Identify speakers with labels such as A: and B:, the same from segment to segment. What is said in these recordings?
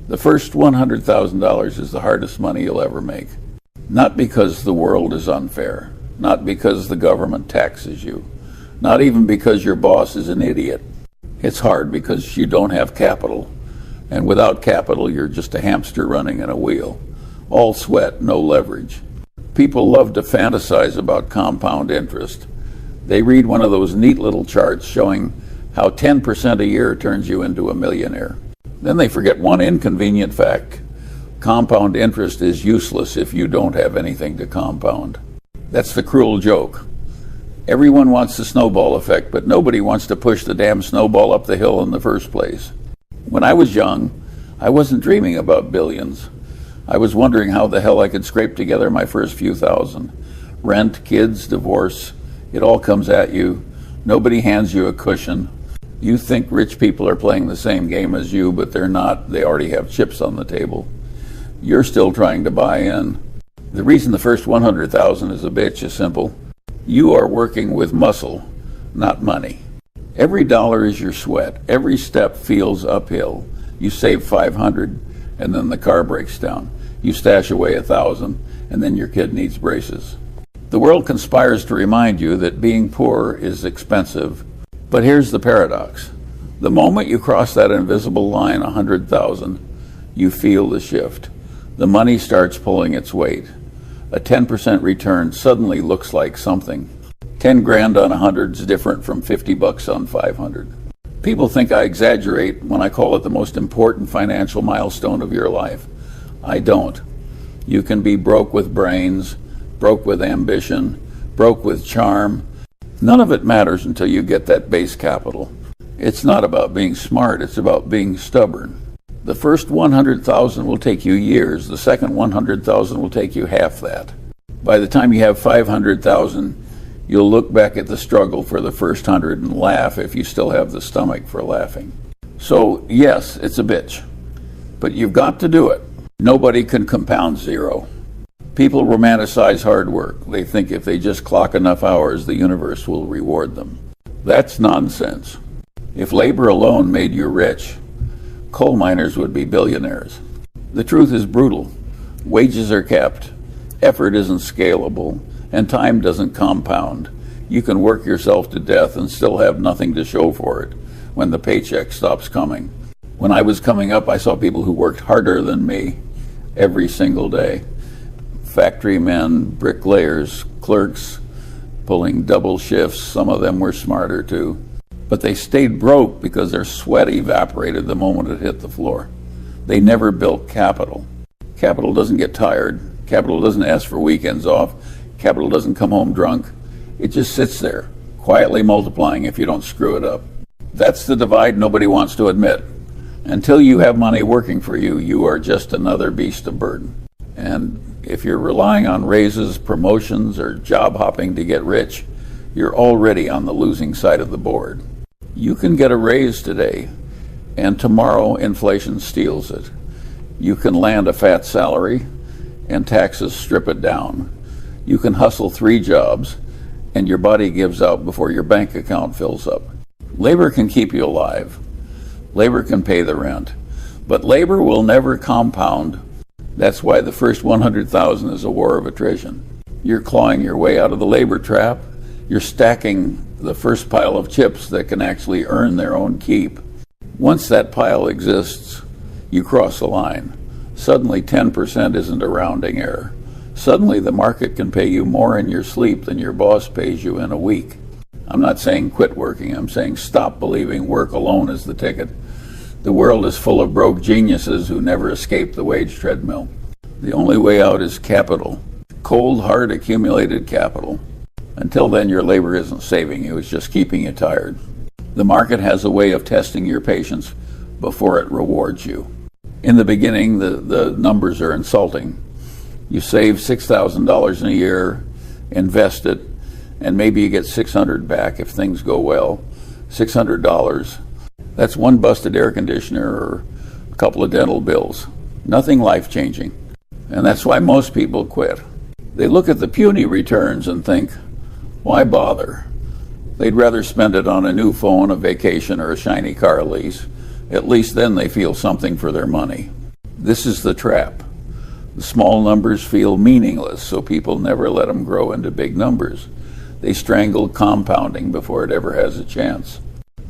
A: The first $100,000 is the hardest money you'll ever make. Not because the world is unfair, not because the government taxes you, not even because your boss is an idiot. It's hard because you don't have capital, and without capital you're just a hamster running in a wheel. All sweat, no leverage. People love to fantasize about compound interest. They read one of those neat little charts showing how 10% a year turns you into a millionaire. Then they forget one inconvenient fact. Compound interest is useless if you don't have anything to compound. That's the cruel joke. Everyone wants the snowball effect, but nobody wants to push the damn snowball up the hill in the first place. When I was young, I wasn't dreaming about billions. I was wondering how the hell I could scrape together my first few thousand. Rent, kids, divorce, it all comes at you. Nobody hands you a cushion. You think rich people are playing the same game as you, but they're not. They already have chips on the table. You're still trying to buy in. The reason the first 100,000 is a bitch is simple. You are working with muscle, not money. Every dollar is your sweat. Every step feels uphill. You save 500, and then the car breaks down. You stash away 1,000, and then your kid needs braces. The world conspires to remind you that being poor is expensive. But here's the paradox. The moment you cross that invisible line, 100,000, you feel the shift. The money starts pulling its weight. A 10% return suddenly looks like something. 10 grand on 100 is different from 50 bucks on 500. People think I exaggerate when I call it the most important financial milestone of your life. I don't. You can be broke with brains, broke with ambition, broke with charm. None of it matters until you get that base capital. It's not about being smart, it's about being stubborn. The first 100,000 will take you years. The second 100,000 will take you half that. By the time you have 500,000, you'll look back at the struggle for the first 100 and laugh if you still have the stomach for laughing. So, yes, it's a bitch. But you've got to do it. Nobody can compound zero. People romanticize hard work. They think if they just clock enough hours, the universe will reward them. That's nonsense. If labor alone made you rich, coal miners would be billionaires. The truth is brutal. Wages are kept, effort isn't scalable, and time doesn't compound. You can work yourself to death and still have nothing to show for it when the paycheck stops coming. When I was coming up, I saw people who worked harder than me every single day. Factory men, bricklayers, clerks, pulling double shifts. Some of them were smarter too. But they stayed broke because their sweat evaporated the moment it hit the floor. They never built capital. Capital doesn't get tired. Capital doesn't ask for weekends off. Capital doesn't come home drunk. It just sits there, quietly multiplying if you don't screw it up. That's the divide nobody wants to admit. Until you have money working for you, you are just another beast of burden. And if you're relying on raises, promotions, or job hopping to get rich, you're already on the losing side of the board. You can get a raise today, and tomorrow inflation steals it. You can land a fat salary, and taxes strip it down. You can hustle 3 jobs, and your body gives out before your bank account fills up. Labor can keep you alive. Labor can pay the rent. But labor will never compound. That's why the first 100,000 is a war of attrition. You're clawing your way out of the labor trap. You're stacking the first pile of chips that can actually earn their own keep. Once that pile exists, you cross the line. Suddenly 10% isn't a rounding error. Suddenly the market can pay you more in your sleep than your boss pays you in a week. I'm not saying quit working. I'm saying stop believing work alone is the ticket. The world is full of broke geniuses who never escape the wage treadmill. The only way out is capital. Cold, hard, accumulated capital. Until then, your labor isn't saving you. It's just keeping you tired. The market has a way of testing your patience before it rewards you. In the beginning, the numbers are insulting. You save $6,000 in a year, invest it, and maybe you get $600 back if things go well. $600. That's one busted air conditioner or a couple of dental bills. Nothing life-changing. And that's why most people quit. They look at the puny returns and think, why bother? They'd rather spend it on a new phone, a vacation, or a shiny car lease. At least then they feel something for their money. This is the trap. The small numbers feel meaningless, so people never let them grow into big numbers. They strangle compounding before it ever has a chance.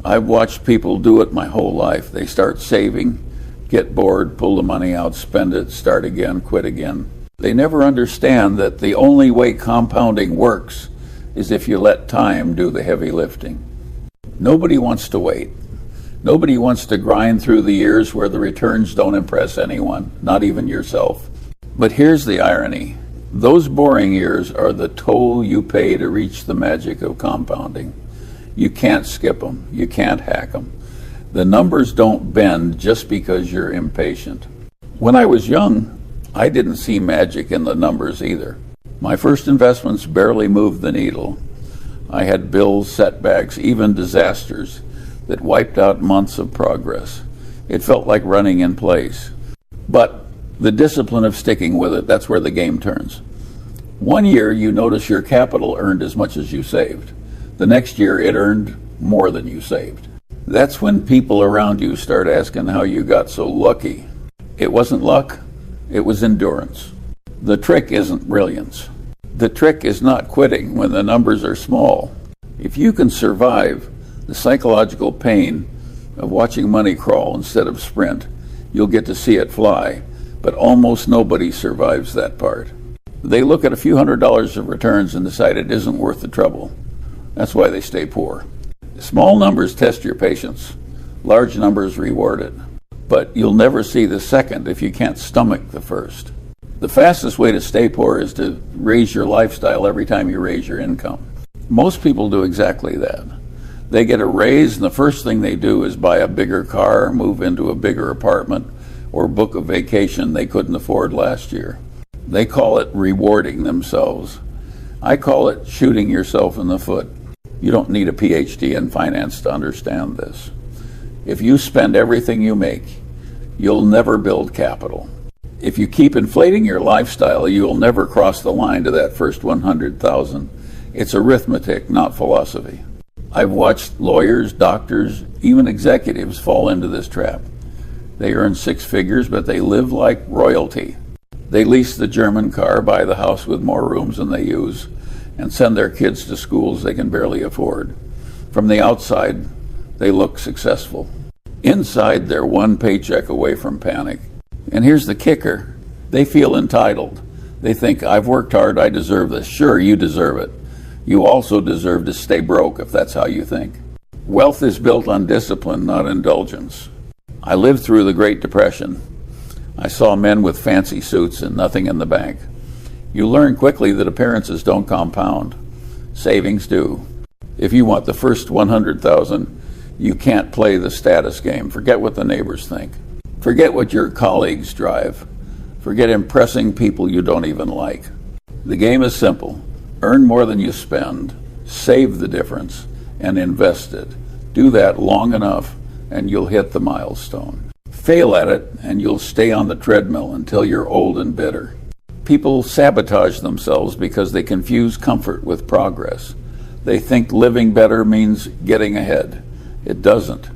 A: I've watched people do it my whole life. They start saving, get bored, pull the money out, spend it, start again, quit again. They never understand that the only way compounding works is if you let time do the heavy lifting. Nobody wants to wait. Nobody wants to grind through the years where the returns don't impress anyone, not even yourself. But here's the irony. Those boring years are the toll you pay to reach the magic of compounding. You can't skip them. You can't hack them. The numbers don't bend just because you're impatient. When I was young, I didn't see magic in the numbers either. My first investments barely moved the needle. I had bills, setbacks, even disasters that wiped out months of progress. It felt like running in place. But the discipline of sticking with it, that's where the game turns. One year you notice your capital earned as much as you saved. The next year it earned more than you saved. That's when people around you start asking how you got so lucky. It wasn't luck, it was endurance. The trick isn't brilliance. The trick is not quitting when the numbers are small. If you can survive the psychological pain of watching money crawl instead of sprint, you'll get to see it fly. But almost nobody survives that part. They look at a few $100s of returns and decide it isn't worth the trouble. That's why they stay poor. Small numbers test your patience. Large numbers reward it. But you'll never see the second if you can't stomach the first. The fastest way to stay poor is to raise your lifestyle every time you raise your income. Most people do exactly that. They get a raise, and the first thing they do is buy a bigger car, move into a bigger apartment, or book a vacation they couldn't afford last year. They call it rewarding themselves. I call it shooting yourself in the foot. You don't need a PhD in finance to understand this. If you spend everything you make, you'll never build capital. If you keep inflating your lifestyle, you'll never cross the line to that first 100,000. It's arithmetic, not philosophy. I've watched lawyers, doctors, even executives fall into this trap. They earn six figures, but they live like royalty. They lease the German car, buy the house with more rooms than they use, and send their kids to schools they can barely afford. From the outside, they look successful. Inside, they're one paycheck away from panic. And here's the kicker. They feel entitled. They think, I've worked hard, I deserve this. Sure, you deserve it. You also deserve to stay broke if that's how you think. Wealth is built on discipline, not indulgence. I lived through the Great Depression. I saw men with fancy suits and nothing in the bank. You learn quickly that appearances don't compound. Savings do. If you want the first 100,000, you can't play the status game. Forget what the neighbors think. Forget what your colleagues drive. Forget impressing people you don't even like. The game is simple. Earn more than you spend, save the difference, and invest it. Do that long enough, and you'll hit the milestone. Fail at it, and you'll stay on the treadmill until you're old and bitter. People sabotage themselves because they confuse comfort with progress. They think living better means getting ahead. It doesn't.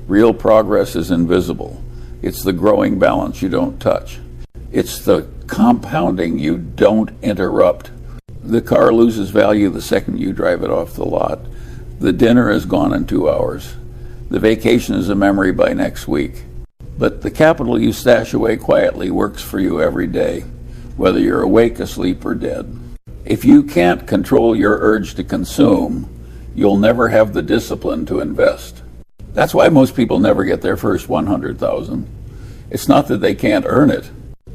A: Real progress is invisible. It's the growing balance you don't touch. It's the compounding you don't interrupt. The car loses value the second you drive it off the lot. The dinner is gone in 2 hours. The vacation is a memory by next week. But the capital you stash away quietly works for you every day, whether you're awake, asleep, or dead. If you can't control your urge to consume, you'll never have the discipline to invest. That's why most people never get their first 100,000. It's not that they can't earn it.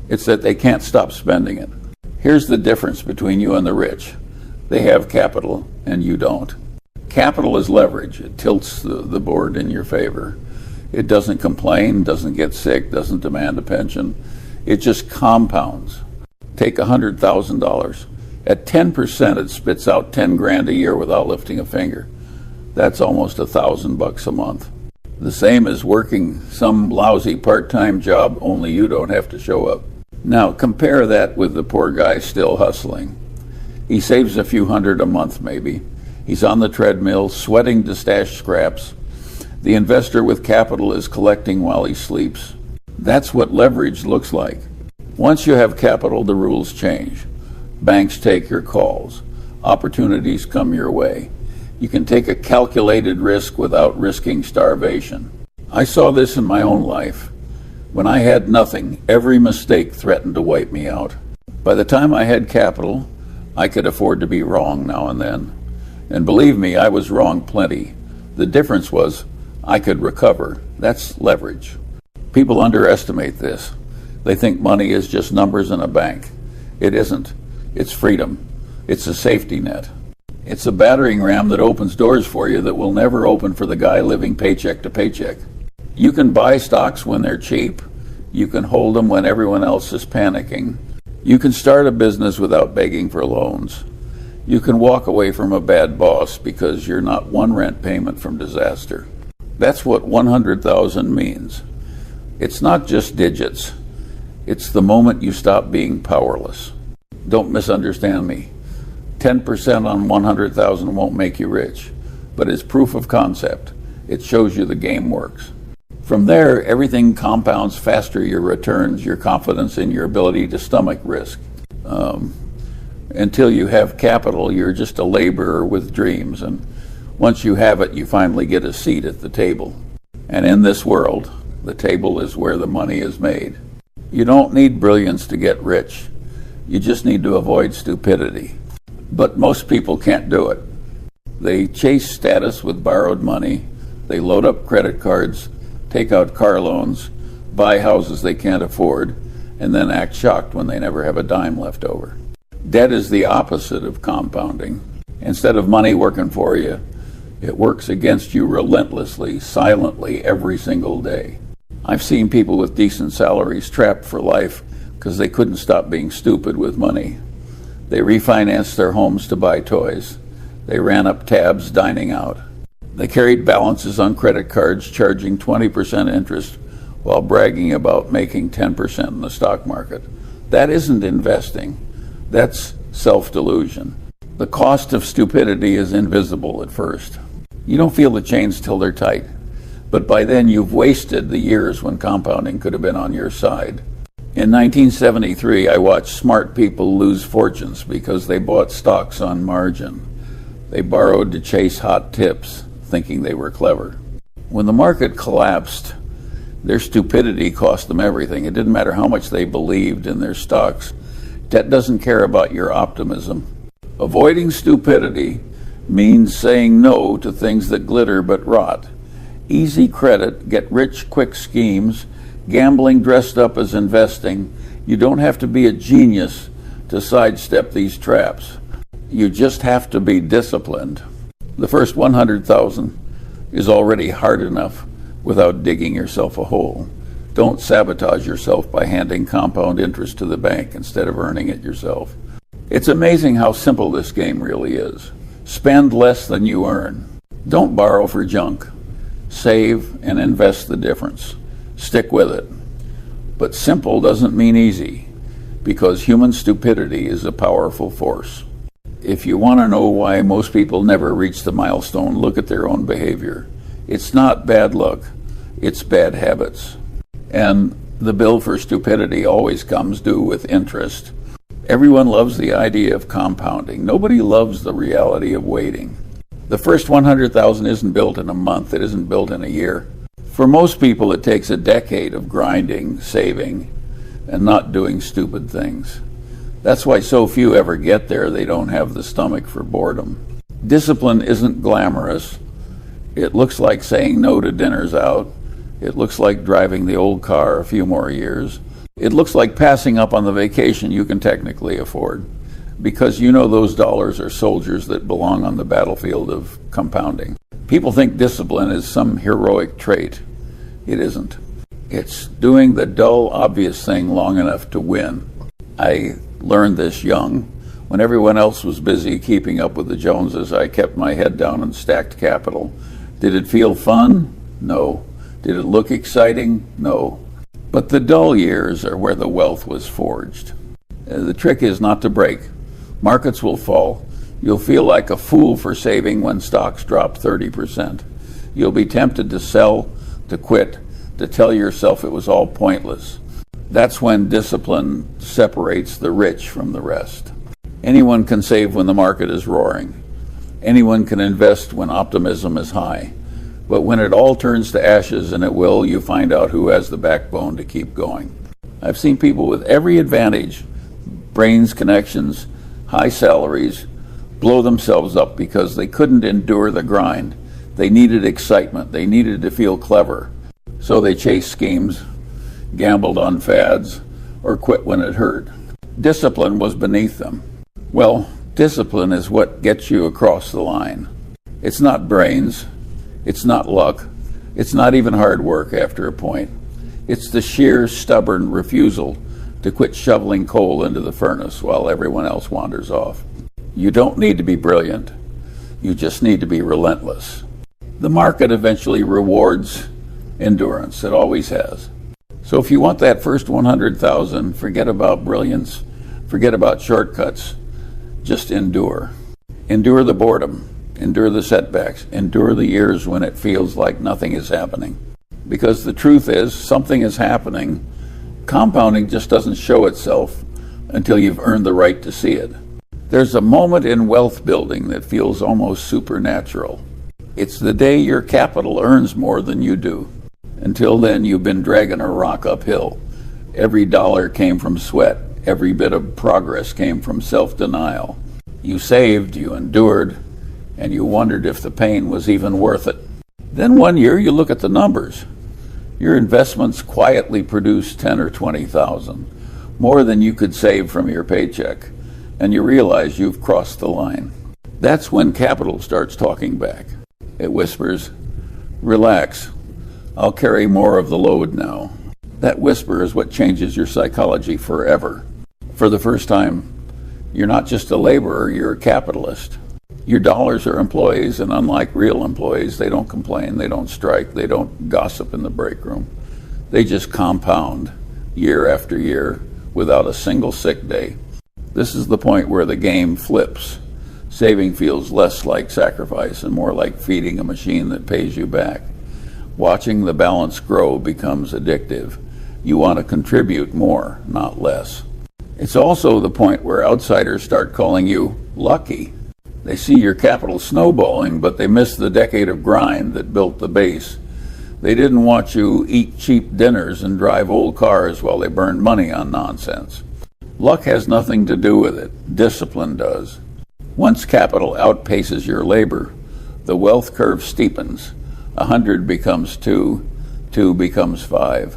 A: It's that they can't stop spending it. Here's the difference between you and the rich. They have capital and you don't. Capital is leverage. It tilts the board in your favor. It doesn't complain, doesn't get sick, doesn't demand a pension. It just compounds. Take $100,000. At 10%, it spits out 10 grand a year without lifting a finger. That's almost $1,000 a month. The same as working some lousy part-time job, only you don't have to show up. Now compare that with the poor guy still hustling. He saves a few hundred a month maybe. He's on the treadmill, sweating to stash scraps. The investor with capital is collecting while he sleeps. That's what leverage looks like. Once you have capital, the rules change. Banks take your calls. Opportunities come your way. You can take a calculated risk without risking starvation. I saw this in my own life. When I had nothing, every mistake threatened to wipe me out. By the time I had capital, I could afford to be wrong now and then. And believe me, I was wrong plenty. The difference was I could recover. That's leverage. People underestimate this. They think money is just numbers in a bank. It isn't. It's freedom. It's a safety net. It's a battering ram that opens doors for you that will never open for the guy living paycheck to paycheck. You can buy stocks when they're cheap. You can hold them when everyone else is panicking. You can start a business without begging for loans. You can walk away from a bad boss because you're not one rent payment from disaster. That's what 100,000 means. It's not just digits. It's the moment you stop being powerless. Don't misunderstand me. 10% on 100,000 won't make you rich, but it's proof of concept. It shows you the game works. From there, everything compounds faster: your returns, your confidence in your ability to stomach risk. Until you have capital, you're just a laborer with dreams, and once you have it, you finally get a seat at the table. And in this world, the table is where the money is made. You don't need brilliance to get rich. You just need to avoid stupidity. But most people can't do it. They chase status with borrowed money. They load up credit cards, take out car loans, buy houses they can't afford, and then act shocked when they never have a dime left over. Debt is the opposite of compounding. Instead of money working for you, it works against you relentlessly, silently, every single day. I've seen people with decent salaries trapped for life because they couldn't stop being stupid with money. They refinanced their homes to buy toys. They ran up tabs dining out. They carried balances on credit cards charging 20% interest while bragging about making 10% in the stock market. That isn't investing. That's self-delusion. The cost of stupidity is invisible at first. You don't feel the chains till they're tight, but by then you've wasted the years when compounding could have been on your side. In 1973, I watched smart people lose fortunes because they bought stocks on margin. They borrowed to chase hot tips, thinking they were clever. When the market collapsed, their stupidity cost them everything. It didn't matter how much they believed in their stocks. Debt doesn't care about your optimism. Avoiding stupidity means saying no to things that glitter but rot. Easy credit, get rich quick schemes, gambling dressed up as investing. You don't have to be a genius to sidestep these traps. You just have to be disciplined. The first 100,000 is already hard enough without digging yourself a hole. Don't sabotage yourself by handing compound interest to the bank instead of earning it yourself. It's amazing how simple this game really is. Spend less than you earn. Don't borrow for junk. Save and invest the difference. Stick with it. But simple doesn't mean easy, because human stupidity is a powerful force. If you want to know why most people never reach the milestone, look at their own behavior. It's not bad luck, it's bad habits. And the bill for stupidity always comes due with interest. Everyone loves the idea of compounding. Nobody loves the reality of waiting. The first 100,000 isn't built in a month, it isn't built in a year. For most people, it takes a decade of grinding, saving, and not doing stupid things. That's why so few ever get there. They don't have the stomach for boredom. Discipline isn't glamorous. It looks like saying no to dinners out. It looks like driving the old car a few more years. It looks like passing up on the vacation you can technically afford, because you know those dollars are soldiers that belong on the battlefield of compounding. People think discipline is some heroic trait. It isn't. It's doing the dull, obvious thing long enough to win. I learned this young. When everyone else was busy keeping up with the Joneses, I kept my head down and stacked capital. Did it feel fun? No. Did it look exciting? No. But the dull years are where the wealth was forged. The trick is not to break. Markets will fall. You'll feel like a fool for saving when stocks drop 30%. You'll be tempted to sell, to quit, to tell yourself it was all pointless. That's when discipline separates the rich from the rest. Anyone can save when the market is roaring. Anyone can invest when optimism is high. But when it all turns to ashes, and it will, you find out who has the backbone to keep going. I've seen people with every advantage, brains, connections, high salaries, blow themselves up because they couldn't endure the grind. They needed excitement. They needed to feel clever. So they chased schemes, gambled on fads, or quit when it hurt. Discipline was beneath them. Well, discipline is what gets you across the line. It's not brains. It's not luck. It's not even hard work after a point. It's the sheer stubborn refusal to quit shoveling coal into the furnace while everyone else wanders off. You don't need to be brilliant. You just need to be relentless. The market eventually rewards endurance. It always has. So if you want that first 100,000, forget about brilliance. Forget about shortcuts. Just endure. Endure the boredom. Endure the setbacks. Endure the years when it feels like nothing is happening. Because the truth is, something is happening. Compounding just doesn't show itself until you've earned the right to see it. There's a moment in wealth building that feels almost supernatural. It's the day your capital earns more than you do. Until then, you've been dragging a rock uphill. Every dollar came from sweat. Every bit of progress came from self-denial. You saved, you endured, and you wondered if the pain was even worth it. Then one year you look at the numbers. Your investments quietly produce 10 or 20,000, more than you could save from your paycheck, and you realize you've crossed the line. That's when capital starts talking back. It whispers, "Relax, I'll carry more of the load now." That whisper is what changes your psychology forever. For the first time, you're not just a laborer, you're a capitalist. Your dollars are employees, and unlike real employees, they don't complain, they don't strike, they don't gossip in the break room. They just compound year after year without a single sick day. This is the point where the game flips. Saving feels less like sacrifice and more like feeding a machine that pays you back. Watching the balance grow becomes addictive. You want to contribute more, not less. It's also the point where outsiders start calling you lucky. They see your capital snowballing, but they miss the decade of grind that built the base. They didn't watch you eat cheap dinners and drive old cars while they burned money on nonsense. Luck has nothing to do with it. Discipline does. Once capital outpaces your labor, the wealth curve steepens. 100 becomes 2, 2 becomes 5.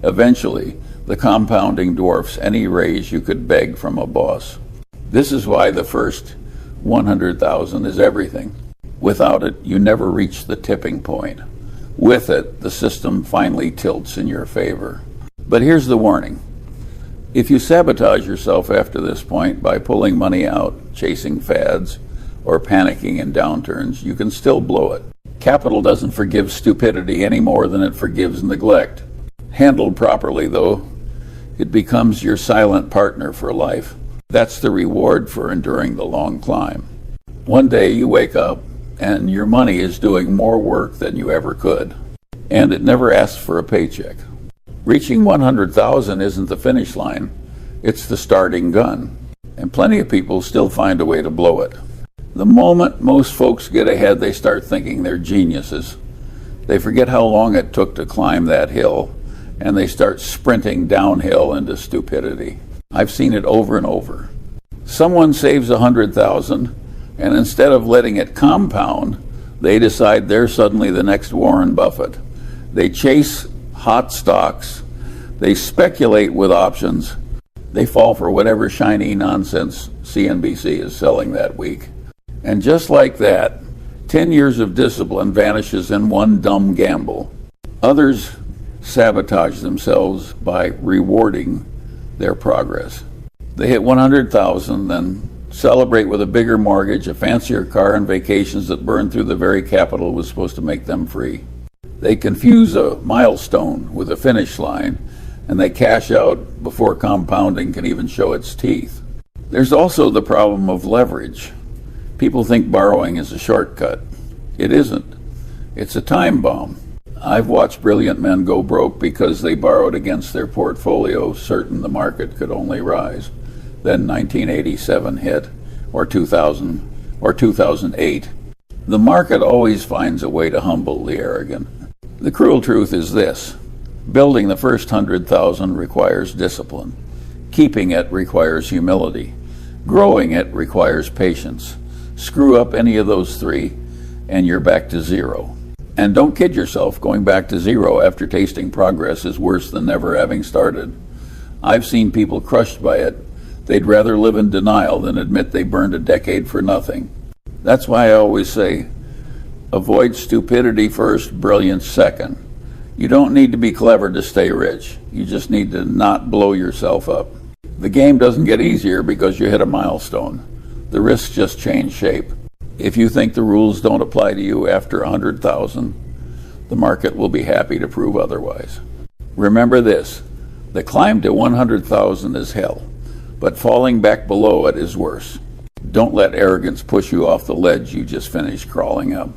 A: Eventually, the compounding dwarfs any raise you could beg from a boss. This is why the first 100,000 is everything. Without it, you never reach the tipping point. With it, the system finally tilts in your favor. But here's the warning. If you sabotage yourself after this point by pulling money out, chasing fads, or panicking in downturns, you can still blow it. Capital doesn't forgive stupidity any more than it forgives neglect. Handled properly, though, it becomes your silent partner for life. That's the reward for enduring the long climb. One day you wake up and your money is doing more work than you ever could, and it never asks for a paycheck. Reaching 100,000 isn't the finish line, it's the starting gun, and plenty of people still find a way to blow it. The moment most folks get ahead, they start thinking they're geniuses. They forget how long it took to climb that hill, and they start sprinting downhill into stupidity. I've seen it over and over. Someone saves 100,000, and instead of letting it compound, they decide they're suddenly the next Warren Buffett. They chase hot stocks. They speculate with options. They fall for whatever shiny nonsense CNBC is selling that week. And just like that, 10 years of discipline vanishes in one dumb gamble. Others sabotage themselves by rewarding their progress. They hit 100,000, then celebrate with a bigger mortgage, a fancier car, and vacations that burn through the very capital was supposed to make them free. They confuse a milestone with a finish line, and they cash out before compounding can even show its teeth. There's also the problem of leverage. People think borrowing is a shortcut. It isn't. It's a time bomb. I've watched brilliant men go broke because they borrowed against their portfolio, certain the market could only rise. Then 1987 hit, or 2000, or 2008. The market always finds a way to humble the arrogant. The cruel truth is this: building the first 100,000 requires discipline. Keeping it requires humility. Growing it requires patience. Screw up any of those three, and you're back to zero. And don't kid yourself, going back to zero after tasting progress is worse than never having started. I've seen people crushed by it. They'd rather live in denial than admit they burned a decade for nothing. That's why I always say, avoid stupidity first, brilliance second. You don't need to be clever to stay rich. You just need to not blow yourself up. The game doesn't get easier because you hit a milestone. The risks just change shape. If you think the rules don't apply to you after 100,000, the market will be happy to prove otherwise. Remember this: the climb to 100,000 is hell, but falling back below it is worse. Don't let arrogance push you off the ledge you just finished crawling up.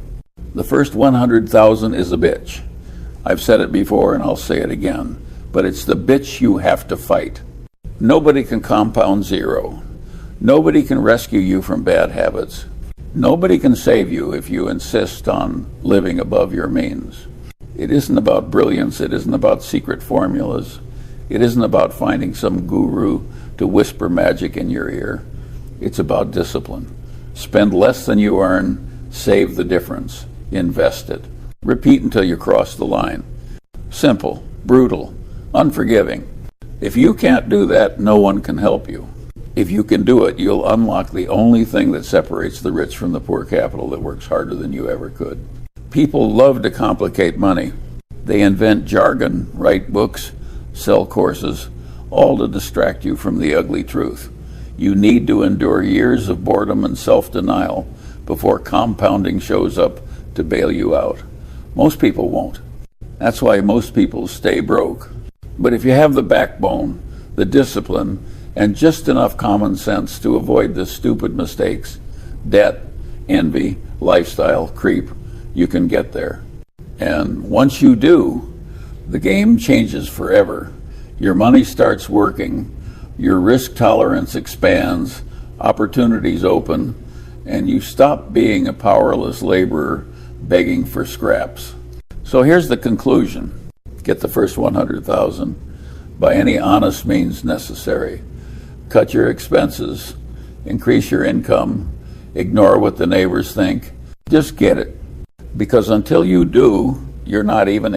A: The first 100,000 is a bitch. I've said it before and I'll say it again, but it's the bitch you have to fight. Nobody can compound zero. Nobody can rescue you from bad habits. Nobody can save you if you insist on living above your means. It isn't about brilliance. It isn't about secret formulas. It isn't about finding some guru to whisper magic in your ear. It's about discipline. Spend less than you earn, save the difference, invest it. Repeat until you cross the line. Simple, brutal, unforgiving. If you can't do that, no one can help you. If you can do it, you'll unlock the only thing that separates the rich from the poor capital that works harder than you ever could. People love to complicate money. They invent jargon, write books, sell courses, all to distract you from the ugly truth. You need to endure years of boredom and self-denial before compounding shows up to bail you out. Most people won't. That's why most people stay broke. But if you have the backbone, the discipline, and just enough common sense to avoid the stupid mistakes, debt, envy, lifestyle creep, you can get there. And once you do, the game changes forever. Your money starts working, your risk tolerance expands, opportunities open, and you stop being a powerless laborer begging for scraps. So here's the conclusion. Get the first 100,000 by any honest means necessary. Cut your expenses, increase your income, ignore what the neighbors think. Just get it. Because until you do, you're not even